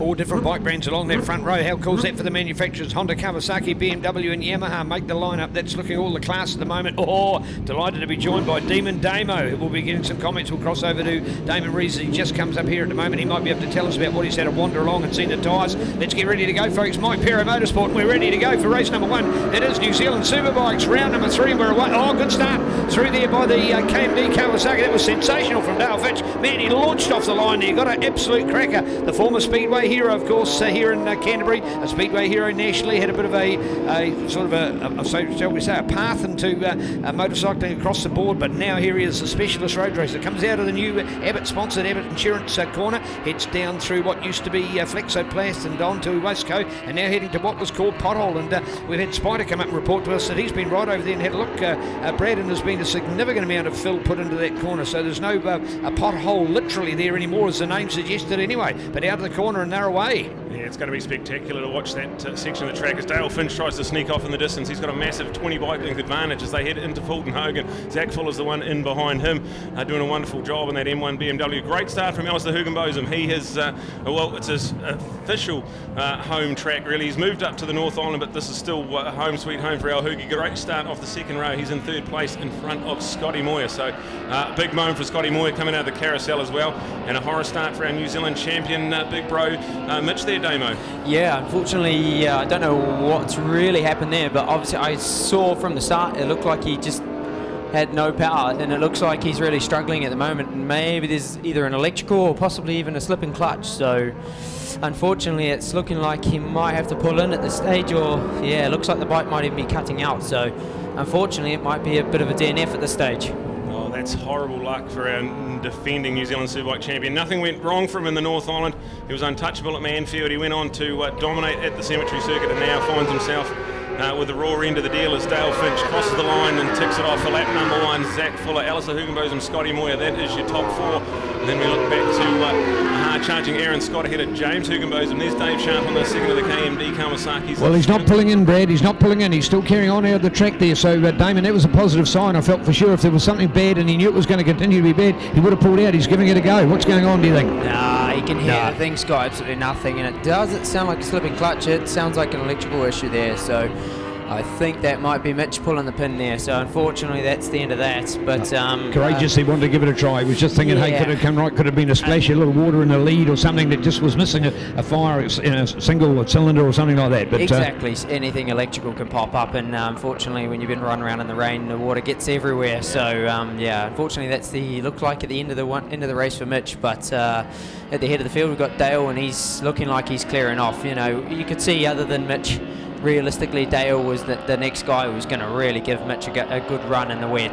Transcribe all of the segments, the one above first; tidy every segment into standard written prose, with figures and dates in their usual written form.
4 different bike brands along that front row. How cool is that for the manufacturers? Honda, Kawasaki, BMW and Yamaha make the lineup. That's looking all the class at the moment. Oh, delighted to be joined by Demon Damo, who will be getting some comments. We'll cross over to Damon Rees. He just comes up here at the moment. He might be able to tell us about what he's had to wander along and seen the tyres. Let's get ready to go, folks. Mike Pero Motorsport, and we're ready to go for race number 1. It is New Zealand Superbikes, round number 3. We're away. Oh, good start through there by the KMD Kawasaki. That was sensational from Dale Fitch. Man, he launched off the line there. Got an absolute cracker. The former Speedway hero, of course, here in Canterbury, a Speedway hero nationally, had a bit of a sort of a shall we say, a path into motorcycling across the board, but now here he is, a specialist road racer. Comes out of the new Abbott-sponsored Abbott Insurance corner, heads down through what used to be Flexoplast and on to Westco, and now heading to what was called Pothole. And we've had Spider come up and report to us that he's been right over there and had a look, Brad, and there's been a significant amount of fill put into that corner, so there's no a pothole literally there anymore, as the name suggested anyway, but out of the corner and they're away. Yeah, it's going to be spectacular to watch that section of the track as Dale Finch tries to sneak off in the distance. He's got a massive 20 bike length advantage as they head into Fulton Hogan. Zach Fuller's the one in behind him, doing a wonderful job in that M1 BMW. Great start from Alistair Hugenbotham. He has, well, it's his official home track really. He's moved up to the North Island, but this is still home sweet home for Al Hugi. Great start off the second row. He's in 3rd place in front of Scotty Moyer. So big moment for Scotty Moyer coming out of the carousel as well. And a horror start for our New Zealand champion, big bro, Mitch there, Damo. Yeah, unfortunately, I don't know what's really happened there, but obviously I saw from the start it looked like he just had no power, and it looks like he's really struggling at the moment. Maybe there's either an electrical or possibly even a slipping clutch, so unfortunately it's looking like he might have to pull in at this stage, or yeah, it looks like the bike might even be cutting out, so unfortunately it might be a bit of a DNF at this stage. Oh, that's horrible luck for our defending New Zealand Superbike champion. Nothing went wrong for him in the North Island. He was untouchable at Manfield. He went on to dominate at the Cemetery Circuit and now finds himself with the raw end of the deal as Dale Finch crosses the line and ticks it off for lap number 1. Zach Fuller, Alistair Hugenbotham, Scotty Moyer. That is your top 4. And then we look back to hard-charging Aaron Scott ahead of James Hugenbotham. There's Dave Sharp on the second of the KMD Kawasaki's. Well, he's not pulling in, Brad. He's not pulling in. He's still carrying on out of the track there. So, Damon, that was a positive sign. I felt for sure if there was something bad and he knew it was going to continue to be bad, he would have pulled out. He's giving it a go. What's going on, do you think? Nah, he can hear things, got absolutely nothing. And it sound like a slipping clutch. It sounds like an electrical issue there. So I think that might be Mitch pulling the pin there, so unfortunately that's the end of that. But courageously wanted to give it a try. He was just thinking, hey, could it come right? Could have been a splash, a little water in the lead or something that just was missing a fire in a single cylinder or something like that. But exactly, anything electrical can pop up, and unfortunately when you've been running around in the rain, the water gets everywhere. So yeah, unfortunately that's looked like at the end of the race for Mitch. But at the head of the field we've got Dale, and he's looking like he's clearing off. You know, you could see other than Mitch, realistically Dale was the next guy who was going to really give Mitch a good run in the wet,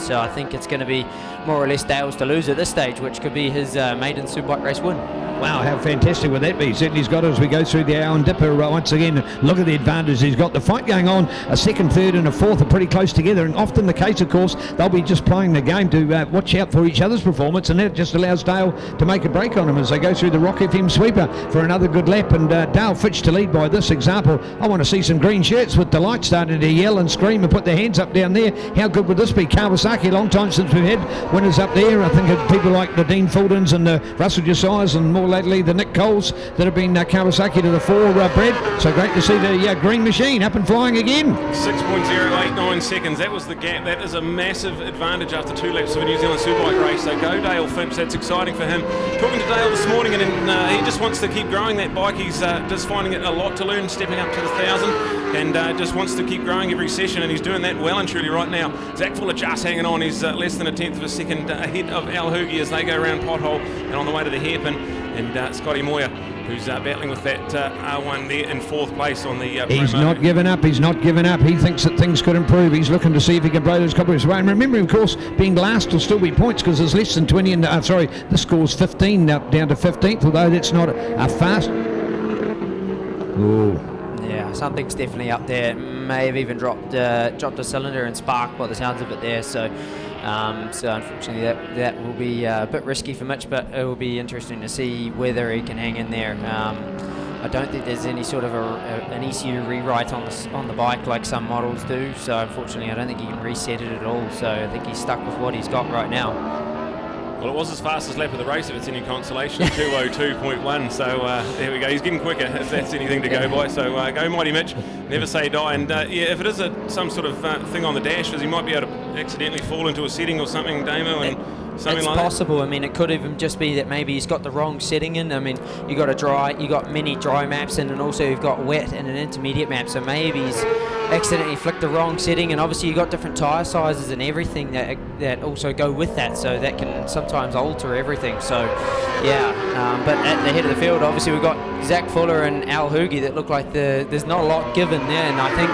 so I think it's going to be more or less Dale's to lose at this stage, which could be his maiden Superbike race win. Wow, how fantastic would that be? Certainly he's got it as we go through the Owen Dipper once again. Look at the advantage he's got. The fight going on, a second, third and a fourth are pretty close together, and often the case, of course, they'll be just playing the game to watch out for each other's performance, and that just allows Dale to make a break on him as they go through the Rock FM sweeper for another good lap, and Dale Fitch to lead by this example. I want to see some green shirts with the lights starting to yell and scream and put their hands up down there. How good would this be? Kawasaki, a long time since we've had winners up there. I think of people like the Dean Fuldens and the Russell Josiahs, and more lately the Nick Coles that have been Kawasaki to the fore, Brad. So great to see the green machine up and flying again. 6.089 seconds. That was the gap. That is a massive advantage after 2 laps of a New Zealand Superbike race. So go Dale Finch. That's exciting for him. Talking to Dale this morning, and he just wants to keep growing that bike. He's just finding it a lot to learn, stepping up to the 1,000, and just wants to keep growing every session, and he's doing that well and truly right now. Zach Fuller just hanging on. He's less than a tenth of a second ahead of Al Hugi as they go around Pothole and on the way to the hairpin, and Scotty Moyer, who's battling with that R1 there in 4th place on the He's not giving up. He's not giving up. He thinks that things could improve. He's looking to see if he can blow those cobwebs away. And remember, of course, being last will still be points because there's less than 20 in this score's 15 down to 15th, although that's not a fast. Ooh. Yeah, something's definitely up there. May have even dropped a cylinder and spark by the sounds of it there. So unfortunately that will be a bit risky for Mitch, but it will be interesting to see whether he can hang in there. I don't think there's any sort of an ECU rewrite on the bike like some models do. So unfortunately, I don't think he can reset it at all. So I think he's stuck with what he's got right now. Well, it was his fastest lap of the race, if it's any consolation, 2:02.1. So there we go. He's getting quicker, if that's anything to go by. So go Mighty Mitch, never say die. And yeah, if it is some sort of thing on the dash, he might be able to accidentally fall into a setting or something, Damo, and something it's like possible. I mean, it could even just be that maybe he's got the wrong setting in. I mean, you got many dry maps in, and also you've got wet and an intermediate map. So maybe he's accidentally flicked the wrong setting, and obviously you've got different tyre sizes and everything that also go with that. So that can sometimes alter everything. So yeah, but at the head of the field, obviously we've got Zach Fuller and Al Hoogie that look like there's not a lot given there. And I think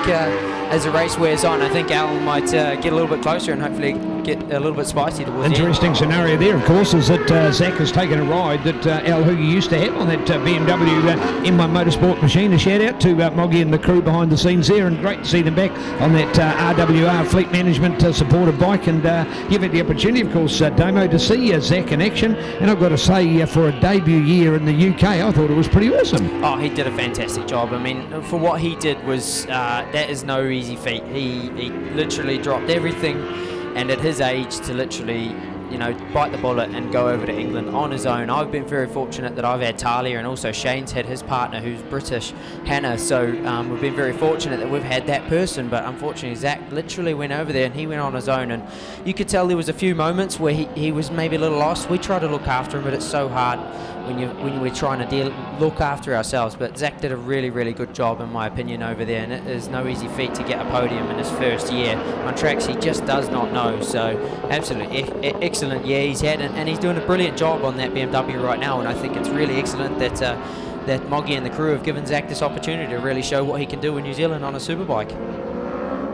as the race wears on, I think Al might get a little bit closer and hopefully get a little bit spicy towards the end. Interesting scenario there, of course, is that Zach has taken a ride that Al Hoogie used to have on that BMW M1 Motorsport machine. A shout out to Moggy and the crew behind the scenes there, and great to see them back on that RWR Fleet Management supported bike, and you've had the opportunity, of course, Damo, to see Zach in action, and I've got to say, for a debut year in the UK, I thought it was pretty awesome. Oh, he did a fantastic job. I mean, for what he did was, that is no easy feat. He literally dropped everything, and at his age to literally, bite the bullet and go over to England on his own. I've been very fortunate that I've had Talia, and also Shane's had his partner who's British, Hannah, so we've been very fortunate that we've had that person, but unfortunately Zach literally went over there and he went on his own, and you could tell there was a few moments where he was maybe a little lost. We try to look after him, but it's so hard when we're trying to look after ourselves. But Zach did a really, really good job in my opinion over there, and it is no easy feat to get a podium in his first year on tracks he just does not know. So absolutely excellent year he's had, and he's doing a brilliant job on that BMW right now, and I think it's really excellent that that Moggy and the crew have given Zach this opportunity to really show what he can do in New Zealand on a superbike.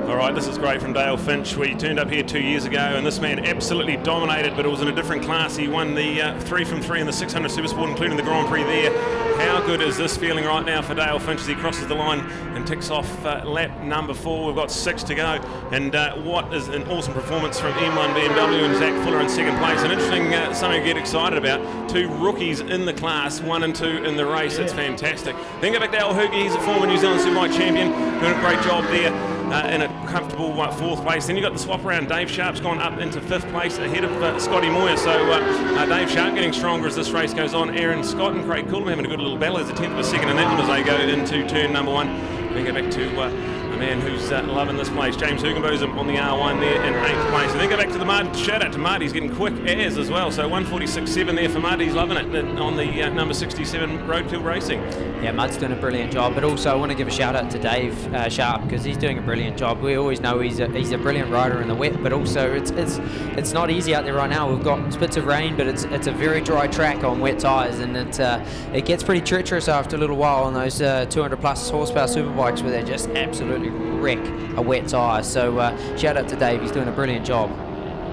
All right, this is great from Dale Finch. We turned up here 2 years ago, and this man absolutely dominated, but it was in a different class. He won the 3 from 3 in the 600 Supersport, including the Grand Prix there. How good is this feeling right now for Dale Finch as he crosses the line and ticks off lap number 4? We've got 6 to go, and what is an awesome performance from M1 BMW and Zach Fuller in second place. An interesting something to get excited about. 2 rookies in the class, 1 and 2 in the race. It's fantastic. Then go back to Al Hoogie. He's a former New Zealand Superbike champion, doing a great job there. In a comfortable 4th place. Then you've got the swap around. Dave Sharp's gone up into 5th place ahead of Scotty Moyer. So Dave Sharp getting stronger as this race goes on. Aaron Scott and Craig Coulomb having a good little battle. There's a 10th of a second in that one as they go into turn number 1. Then go back to a man who's loving this place. James Hugenbosom on the R1 there in 8th place. And then go back to the Mud. Shout out to Mud. He's getting quick as well. So 1:46.7 there for Mud. He's loving it on the number 67 Roadkill Racing. Yeah, Mud's doing a brilliant job, but also I want to give a shout out to Dave Sharp, because he's doing a brilliant job. We always know he's a brilliant rider in the wet, but also it's not easy out there right now. We've got spits of rain, but it's a very dry track on wet tyres, and it gets pretty treacherous after a little while on those 200 plus horsepower superbikes where they just absolutely wreck a wet tyre. So shout out to Dave, he's doing a brilliant job.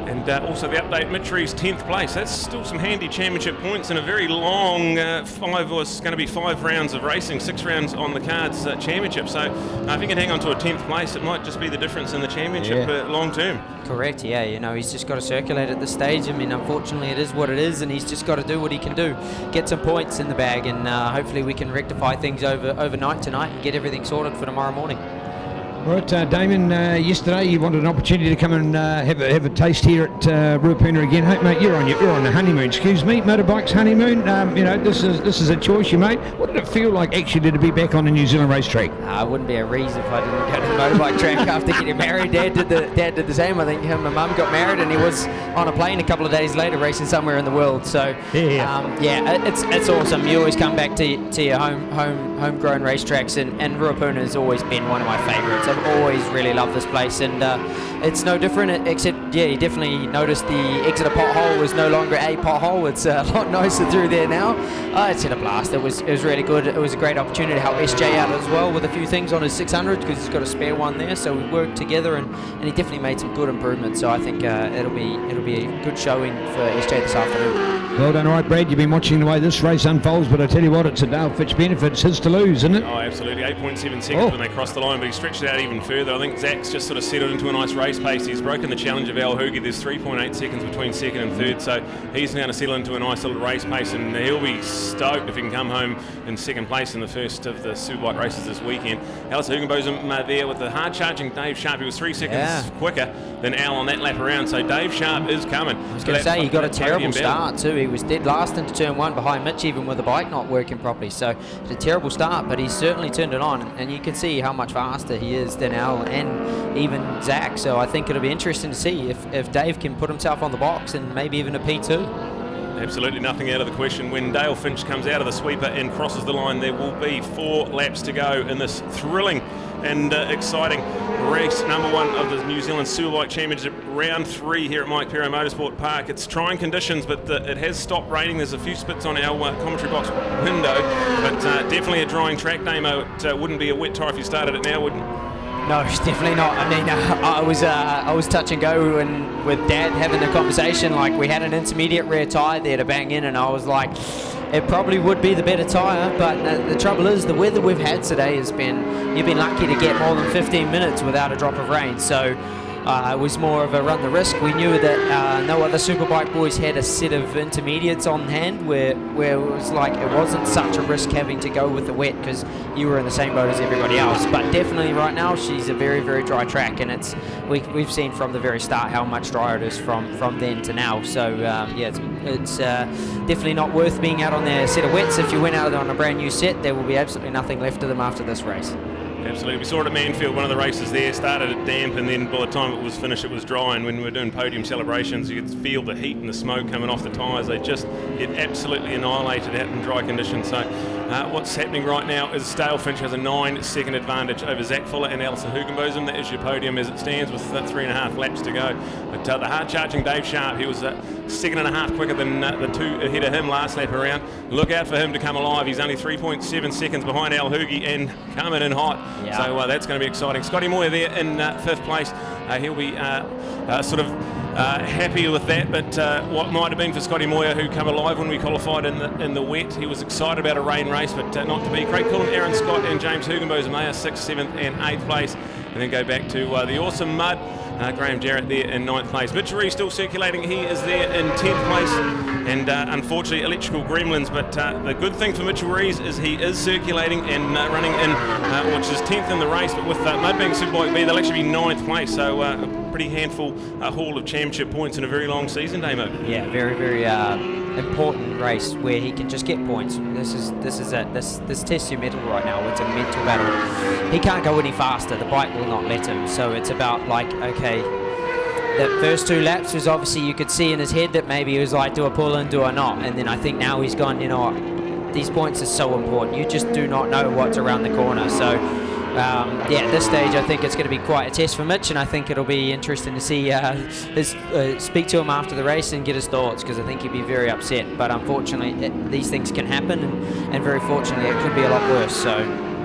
And also the update, Mitch Reeves 10th place. That's still some handy championship points in a very long 5 rounds of racing, 6 rounds on the cards championship. So if you can hang on to a 10th place, it might just be the difference in the championship long term. Correct, yeah. He's just got to circulate at this stage. I mean, unfortunately it is what it is, and he's just got to do what he can do. Get some points in the bag, and hopefully we can rectify things overnight tonight and get everything sorted for tomorrow morning. Right, Damon, yesterday you wanted an opportunity to come and have a taste here at Ruapuna again. Hey, mate, you're on the honeymoon, excuse me, motorbike's honeymoon. This is a choice you made. What did it feel like actually to be back on a New Zealand racetrack? It wouldn't be a reason if I didn't go to the motorbike track after getting married. Dad did the same. I think him and Mum got married, and he was on a plane a couple of days later racing somewhere in the world. So it's awesome. You always come back to your homegrown racetracks, and Ruapuna has always been one of my favourites. I've always really loved this place, and it's no different, except you definitely noticed the Exeter pothole was no longer a pothole. It's a lot nicer through there now. It's had a blast. It was really good. It was a great opportunity to help SJ out as well with a few things on his 600, because he's got a spare one there, so we worked together, and he definitely made some good improvements. So I think it'll be a good showing for SJ this afternoon. Well done. All right, Brad, you've been watching the way this race unfolds, but I tell you what, it's a Dale Fitch benefit. It's his to lose, isn't it? Oh, absolutely. 8.7 seconds when they crossed the line, but he stretched it out even further. I think Zach's just sort of settled into a nice race pace. He's broken the challenge of Al Hoogie. There's 3.8 seconds between second and third, so he's going to settle into a nice little race pace, and he'll be stoked if he can come home in second place in the first of the Superbike races this weekend. Alice Hugenbosom there with the hard-charging Dave Sharp. He was 3 seconds quicker than Al on that lap around, so Dave Sharp is coming. I was going to say, he got a terrible start too. He was dead last into turn 1 behind Mitch, even with the bike not working properly, so it's a terrible start, but he's certainly turned it on, and you can see how much faster he is than Al and even Zach, so I think it'll be interesting to see if Dave can put himself on the box and maybe even a P2. Absolutely nothing out of the question. When Dale Finch comes out of the sweeper and crosses the line, there will be 4 laps to go in this thrilling and exciting race number 1 of the New Zealand Superbike Championship, round 3 here at Mike Pero Motorsport Park. It's trying conditions, but it has stopped raining. There's a few spits on our commentary box window, but definitely a drying track, Damo. It wouldn't be a wet tyre if you started it now, wouldn't it? No, it's definitely not. I mean, I was touch and go and with Dad having a conversation. Like, we had an intermediate rear tyre there to bang in, and I was like, it probably would be the better tyre. But the trouble is, the weather we've had today has been, you've been lucky to get more than 15 minutes without a drop of rain. So it was more of a run the risk. We knew that no other Superbike boys had a set of intermediates on hand where it was like it wasn't such a risk having to go with the wet because you were in the same boat as everybody else. But definitely right now she's a very, very dry track, and we've seen from the very start how much drier it is from then to now. So yeah, it's definitely not worth being out on their set of wets. If you went out on a brand new set, there will be absolutely nothing left of them after this race. Absolutely. We saw it at Manfield, one of the races there, started at damp, and then by the time it was finished it was dry, and when we were doing podium celebrations you could feel the heat and the smoke coming off the tyres. They just get absolutely annihilated out in dry conditions. So what's happening right now is Dale Finch has a 9-second advantage over Zach Fuller and Alison Hugenbosom. That is your podium as it stands with 3.5 laps to go. But the hard-charging Dave Sharp, he was 2.5 quicker than the 2 ahead of him last lap around. Look out for him to come alive. He's only 3.7 seconds behind Al Hoogie and coming in hot. Yeah. So that's going to be exciting. Scotty Moyer there in 5th place. He'll be sort of happy with that, but what might have been for Scotty Moyer, who come alive when we qualified in the wet. He was excited about a rain race, but not to be. Craig Cullen, Aaron Scott and James Hugenbosom, they are 6th, 7th and 8th place. And then go back to the awesome mud. Graham Jarrett there in 9th place. Mitchell Rees still circulating. He is there in 10th place. And unfortunately, electrical gremlins. But the good thing for Mitchell Rees is he is circulating and running in, which is 10th in the race. But with Mudbank Superbike B, they'll actually be 9th place. So a pretty handful haul of championship points in a very long season, Damo. Yeah, very, very important race where he can just get points. This tests your mettle right now. It's a mental battle. He can't go any faster. The bike will not let him. So it's about like, okay, the first 2 laps was obviously you could see in his head that maybe he was like, do I pull in, do I not? And then I think now he's gone, you know what, these points are so important. You just do not know what's around the corner. So yeah, at this stage I think it's going to be quite a test for Mitch, and I think it'll be interesting to see speak to him after the race and get his thoughts, because I think he'd be very upset. But unfortunately these things can happen, and very fortunately it could be a lot worse. So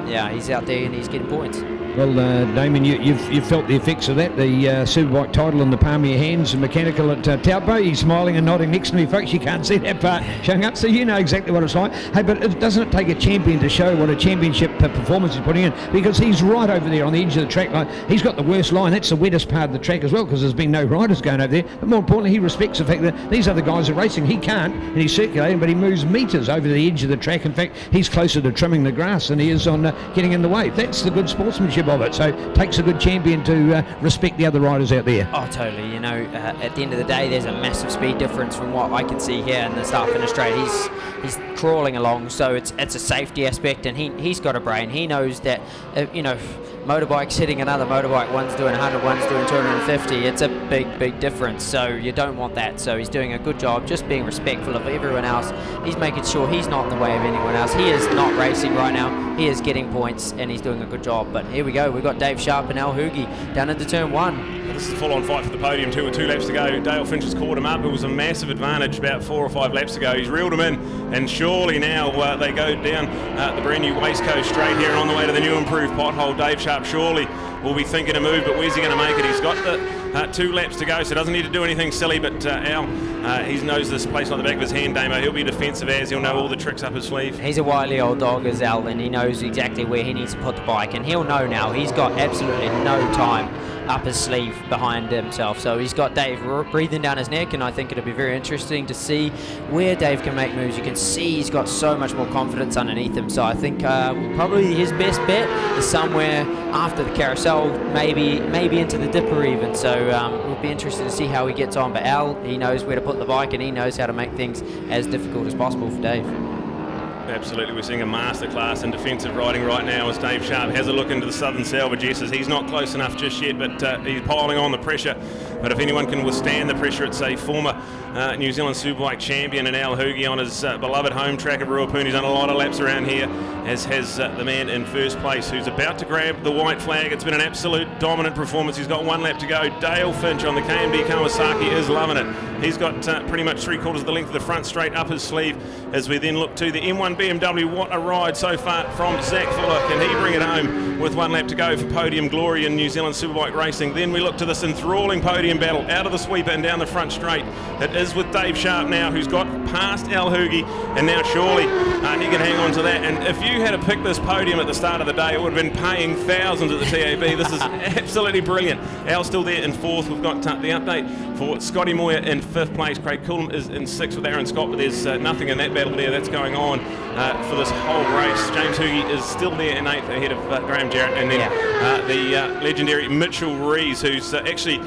yeah, he's out there and he's getting points. Well, Damien, you've felt the effects of that. The Superbike title in the palm of your hands, and mechanical at Taupo. He's smiling and nodding next to me, folks. You can't see that part showing up, so you know exactly what it's like. Hey, but doesn't it take a champion to show what a championship performance he's putting in? Because he's right over there on the edge of the track line. He's got the worst line. That's the wettest part of the track as well, because there's been no riders going over there. But more importantly, he respects the fact that these other guys are racing. He can't, and he's circulating, but he moves metres over the edge of the track. In fact, he's closer to trimming the grass than he is on getting in the way. That's the good sportsmanship of it. So it takes a good champion to respect the other riders out there. Oh, totally. You know, at the end of the day, there's a massive speed difference from what I can see here in the start-finish straight. He's crawling along, so it's a safety aspect, and he's got a brain. He knows that, you know, motorbike's hitting another motorbike, one's doing 100, one's doing 250. It's a big difference, so you don't want that. So he's doing a good job just being respectful of everyone else. He's making sure he's not in the way of anyone else. He is not racing right now. He is getting points, and he's doing a good job. But here we go. We've got Dave Sharp and Al Hoogie down into turn 1. This is a full-on fight for the podium too, with 2 laps to go. Dale Finch has caught him up. It was a massive advantage about 4 or 5 laps ago. He's reeled him in, and surely now they go down the brand new Waistcoast straight here and on the way to the new improved pothole. Dave Sharp Sharp surely will be thinking a move, but where's he going to make it? He's got the 2 laps to go, so doesn't need to do anything silly, but Al, he knows this place like the back of his hand, Damo. He'll be defensive as, he'll know all the tricks up his sleeve. He's a wily old dog as Al, and he knows exactly where he needs to put the bike, and he'll know now. He's got absolutely no time up his sleeve behind himself, so he's got Dave breathing down his neck, and I think it'll be very interesting to see where Dave can make moves. You can see he's got so much more confidence underneath him, so I think probably his best bet is somewhere after the carousel, maybe into the dipper even, so we'll be interested to see how he gets on. But Al, he knows where to put the bike, and he knows how to make things as difficult as possible for Dave. Absolutely, we're seeing a masterclass in defensive riding right now as Dave Sharp has a look into the Southern Salvage S's. He's not close enough just yet, but he's piling on the pressure. But if anyone can withstand the pressure, it's a former New Zealand Superbike champion and Al Hoogie on his beloved home track of Ruapuna. He's done a lot of laps around here, as has the man in first place who's about to grab the white flag. It's been an absolute dominant performance. He's got 1 lap to go. Dale Finch on the KMD Kawasaki is loving it. He's got pretty much 3/4 of the length of the front straight up his sleeve as we then look to the M1 BMW. What a ride so far from Zach Fuller. Can he bring it home with 1 lap to go for podium glory in New Zealand Superbike racing? Then we look to this enthralling podium battle out of the sweeper and down the front straight. It is with Dave Sharp now, who's got past Al Hoogie, and now surely he can hang on to that. And if you had to pick this podium at the start of the day, it would have been paying thousands at the TAB. This is absolutely brilliant. Al's still there in 4th. We've got the update for Scotty Moyer in 5th place. Craig Coulomb is in 6th with Aaron Scott, but there's nothing in that battle there that's going on for this whole race. James Hoogie is still there in 8th ahead of Graham Jarrett, and then the legendary Mitchell Rees, who's actually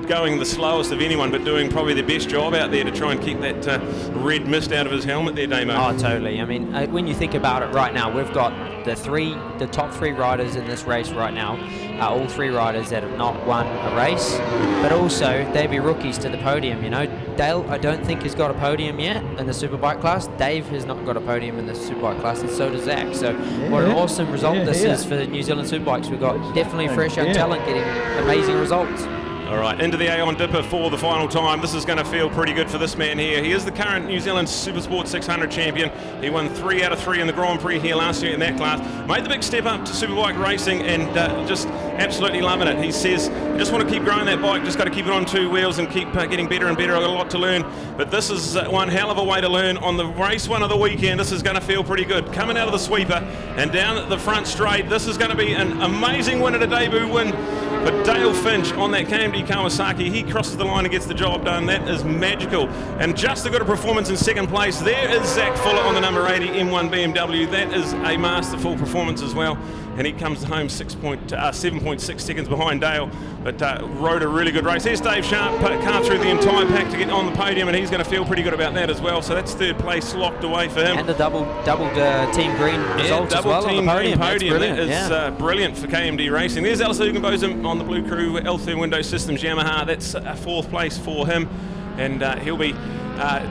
going the slowest of anyone, but doing probably the best job out there to try and keep that red mist out of his helmet there, Damo. Oh, totally. I mean, when you think about it right now, we've got the top 3 riders in this race right now are all 3 riders that have not won a race, but also they'd be rookies to the podium. You know, Dale, I don't think has got a podium yet in the Superbike class. Dave has not got a podium in the Superbike class, and so does Zach. So what an awesome result this is for the New Zealand Superbikes. We've got definitely fresh young talent getting amazing results. All right, into the Aon Dipper for the final time. This is going to feel pretty good for this man here. He is the current New Zealand Supersport 600 champion. He won 3 out of 3 in the Grand Prix here last year in that class. Made the big step up to Superbike racing and just absolutely loving it. He says, I just want to keep growing that bike, just got to keep it on 2 wheels and keep getting better and better. I've got a lot to learn, but this is one hell of a way to learn on the race one of the weekend. This is going to feel pretty good. Coming out of the sweeper and down at the front straight, this is going to be an amazing win and a debut win. But Dale Finch on that KMD Kawasaki, he crosses the line and gets the job done. That is magical. And just as good a performance in 2nd place. There is Zach Fuller on the number 80 M1 BMW. That is a masterful performance as well. And he comes home 7.6 seconds behind Dale, but rode a really good race. There's Dave Sharp, carved through the entire pack to get on the podium, and he's going to feel pretty good about that as well. So that's 3rd place locked away for him. And a double Team Green result as well on the podium. That is brilliant for KMD Racing. There's Alice Hugenbotham on the Blue Crew L-Therm Window Systems Yamaha. That's 4th place for him, and he'll be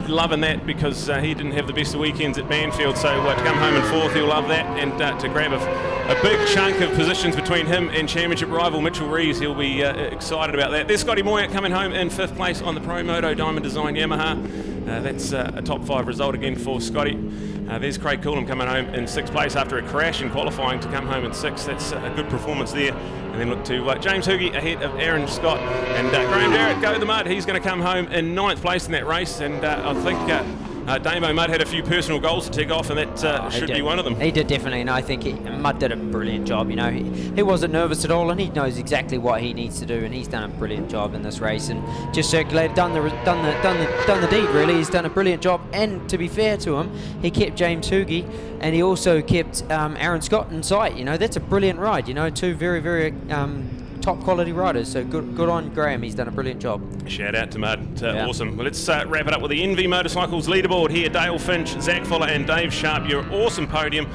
loving that because he didn't have the best of weekends at Banfield, so to come home in 4th, he'll love that, and to grab a big chunk of positions between him and championship rival Mitchell Rees, he'll be excited about that. There's Scotty Moyer coming home in 5th place on the Pro Moto Diamond Design Yamaha. That's a top 5 result again for Scotty. There's Craig Coulomb coming home in 6th place after a crash in qualifying to come home in 6th. That's a good performance there. And then look to James Hoogie ahead of Aaron Scott. And Graham Jarrett, go the mud. He's going to come home in 9th place in that race. And I think Damo Mudd had a few personal goals to tick off, and that should be one of them. He did definitely, and I think Mudd did a brilliant job. You know, he wasn't nervous at all, and he knows exactly what he needs to do, and he's done a brilliant job in this race and just circulated, done the deed. Really, he's done a brilliant job. And to be fair to him, he kept James Hoogie, and he also kept Aaron Scott in sight. You know, that's a brilliant ride. You know, 2 very top quality riders, so good on Graham. He's done a brilliant job. Shout out to Mudd. Awesome. Well, let's wrap it up with the NV Motorcycles leaderboard here. Dale Finch, Zach Fuller and Dave Sharp, your awesome podium.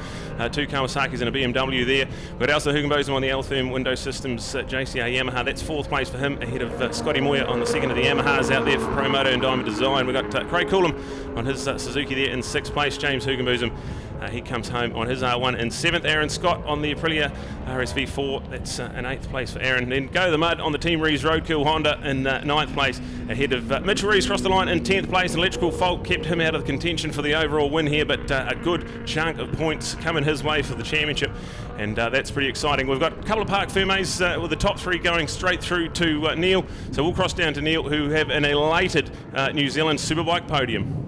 2 Kawasaki's and a BMW there. We've got Alistair Hugenbotham on the L-Therm Window Systems JCR Yamaha. That's 4th place for him, ahead of Scotty Moyer on the 2nd of the Yamahas out there for Pro Moto and Diamond Design. We've got Craig Coulomb on his Suzuki there in 6th place. James Hugenbotham He comes home on his R1 in 7th. Aaron Scott on the Aprilia RSV4. That's an 8th place for Aaron. Then Go the Mud on the Team Rees Roadkill Honda in 9th place, ahead of Mitchell Rees crossed the line in 10th place. Electrical Fault kept him out of the contention for the overall win here, but a good chunk of points coming his way for the championship, and that's pretty exciting. We've got a couple of Park Fermes with the top 3 going straight through to Neil, so we'll cross down to Neil, who have an elated New Zealand Superbike podium.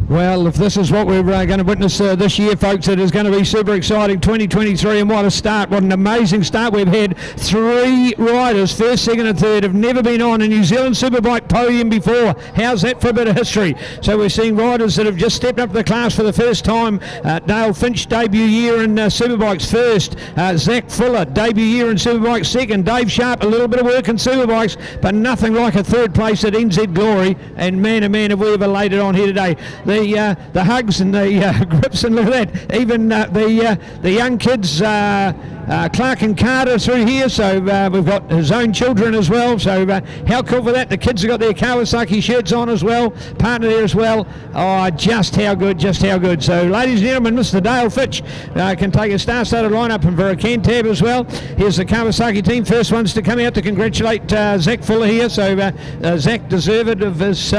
Well, if this is what we're going to witness this year, folks, it is going to be super exciting. 2023, and what a start. What an amazing start. We've had 3 riders, first, second and third, have never been on a New Zealand Superbike podium before. How's that for a bit of history? So we're seeing riders that have just stepped up the class for the first time. Dale Finch, debut year in Superbikes first. Zach Fuller, debut year in Superbikes second. Dave Sharp, a little bit of work in Superbikes, but nothing like a third place at NZ Glory. And man, oh man, have we ever laid it on here today. The hugs and the grips and look at that. Even the young kids, Clark and Carter through here, so we've got his own children as well, so how cool for that. The kids have got their Kawasaki shirts on as well, partner there as well. Oh, just how good. So ladies and gentlemen, Mr. Dale Fitch can take a star-studded lineup and for a Cantab as well. Here's the Kawasaki team, first ones to come out to congratulate Zach Fuller here, so Zach deserved of his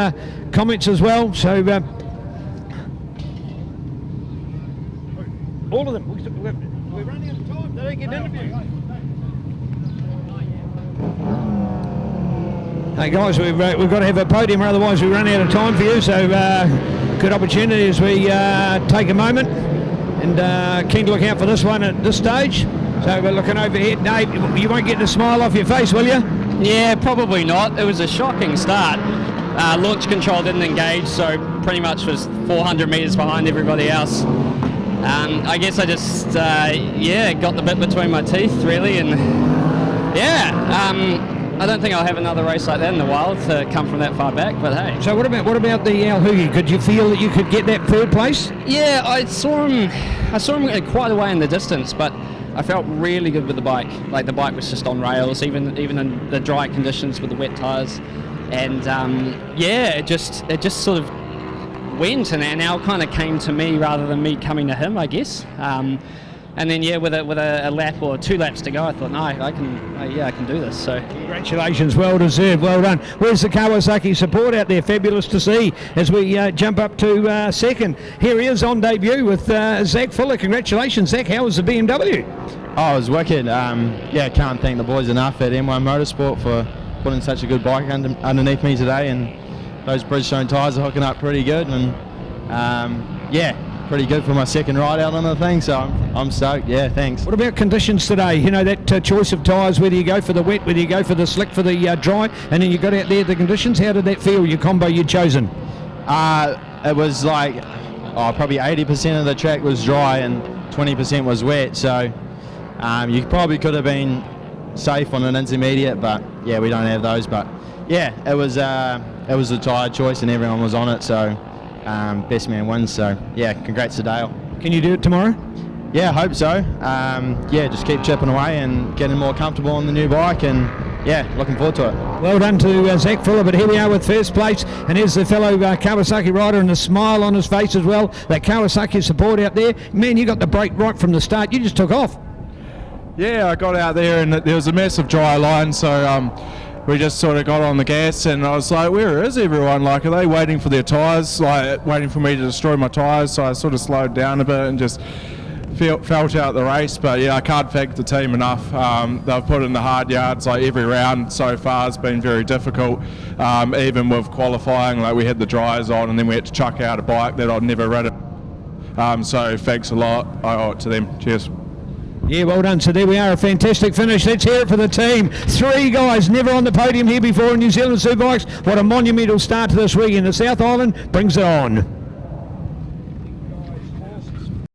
comments as well, so all of them. We're running out of time. They don't get interviewed. Hey guys, we've got to have a podium, or otherwise we run out of time for you. So good opportunity as we take a moment, and keen to look out for this one at this stage. So we're looking over here. Dave, you won't get the smile off your face, will you? Yeah, probably not. It was a shocking start. Launch control didn't engage, so pretty much was 400 metres behind everybody else. I guess I just, got the bit between my teeth, really, and I don't think I'll have another race like that in a while to come from that far back, but hey. So what about the Al Hugi? Could you feel that you could get that third place? Yeah, I saw him quite a way in the distance, but I felt really good with the bike. Like, the bike was just on rails, even in the dry conditions with the wet tyres, and it just sort of went, and Al kind of came to me rather than me coming to him, I guess. And then with a lap or 2 laps to go, I thought, no, I can do this. So congratulations, well deserved, well done. Where's the Kawasaki support out there? Fabulous to see as we jump up to second. Here he is on debut with Zach Fuller. Congratulations, Zach. How was the BMW? Oh, it was wicked. Can't thank the boys enough at M1 Motorsport for putting such a good bike underneath me today, and those Bridgestone tyres are hooking up pretty good, and pretty good for my second ride out on the thing, so I'm stoked. Yeah, thanks. What about conditions today? You know, that choice of tyres, whether you go for the wet, whether you go for the slick, for the dry, and then you got out there the conditions. How did that feel, your combo you'd chosen? It was like probably 80% of the track was dry and 20% was wet, so you probably could have been safe on an intermediate, but yeah, we don't have those. But yeah, it was a tyre choice and everyone was on it, so best man wins. So yeah, congrats to Dale. Can you do it tomorrow? Yeah, I hope so. Just keep chipping away and getting more comfortable on the new bike, and yeah, looking forward to it. Well done to Zach Fuller, but here we are with first place, and here's the fellow Kawasaki rider and a smile on his face as well. That Kawasaki support out there. Man, you got the break right from the start. You just took off. Yeah, I got out there and there was a massive dry line, so we just sort of got on the gas, and I was like, where is everyone? Like, are they waiting for their tyres, like waiting for me to destroy my tyres? So I sort of slowed down a bit and just felt out the race. But yeah, I can't thank the team enough. They've put in the hard yards. Like, every round so far has been very difficult. Even with qualifying, like, we had the dryers on and then we had to chuck out a bike that I'd never ridden. So thanks a lot. I owe it to them. Cheers. Yeah, well done. So there we are, a fantastic finish. Let's hear it for the team. 3 guys never on the podium here before in New Zealand Superbikes. What a monumental start to this weekend. The South Island brings it on.